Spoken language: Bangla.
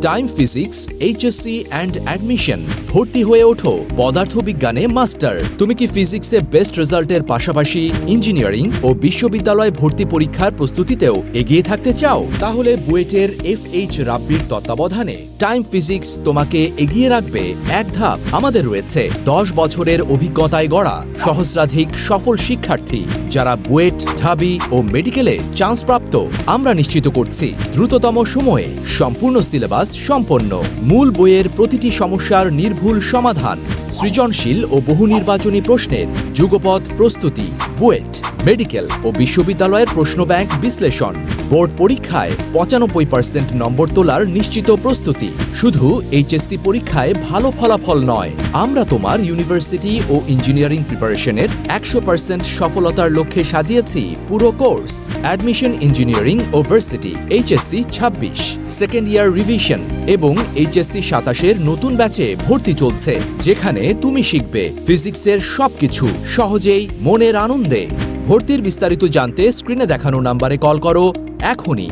Time physics, HSC and admission. ভর্তি হয়ে ওঠো পদার্থবিজ্ঞানে মাস্টার। তুমি কি ফিজিক্সে বেস্ট রেজাল্টের পাশাপাশি ইঞ্জিনিয়ারিং ও বিশ্ববিদ্যালয় ভর্তি পরীক্ষার প্রস্তুতিতেও এগিয়ে থাকতে চাও? তাহলে বুয়েটের FH রাব্বির তত্ত্বাবধানে টাইম ফিজিক্স তোমাকে এগিয়ে রাখবে এক ধাপ। আমাদের রয়েছে 10 বছরের অভিজ্ঞতায় গড়া সহস্রাধিক সফল শিক্ষার্থী, যারা বুয়েট, ঢাবি ও মেডিকেলে চান্স প্রাপ্ত। আমরা নিশ্চিত করছি দ্রুততম সময়ে সম্পূর্ণ সিলেবাস সম্পন্ন, মূল বইয়ের প্রতিটি সমস্যার নির্ভুল সমাধান, সৃজনশীল ও বহু নির্বাচনী প্রশ্নের যুগপৎ প্রস্তুতি, বুয়েট, মেডিকেল ও বিশ্ববিদ্যালয়ের প্রশ্ন ব্যাংক বিশ্লেষণ, বোর্ড পরীক্ষায় 95% নম্বর তোলার নিশ্চিত প্রস্তুতি। শুধু এইচএসসি পরীক্ষায় ভালো ফলাফল নয়, আমরা তোমার ইউনিভার্সিটি ও ইঞ্জিনিয়ারিং প্রিপারেশনের 100% সফলতার লক্ষ্যে সাজিয়েছি পুরো কোর্স। অ্যাডমিশন ইঞ্জিনিয়ারিং ও varsity, HSC 26 second year revision এবং এইচএসসি 27 নতুন ব্যাচে ভর্তি চলছে, যেখানে তুমি শিখবে ফিজিক্সের সবকিছু সহজেই, মনের আনন্দে। ভর্তির বিস্তারিত জানতে স্ক্রিনে দেখানো নাম্বারে কল করো এখনই।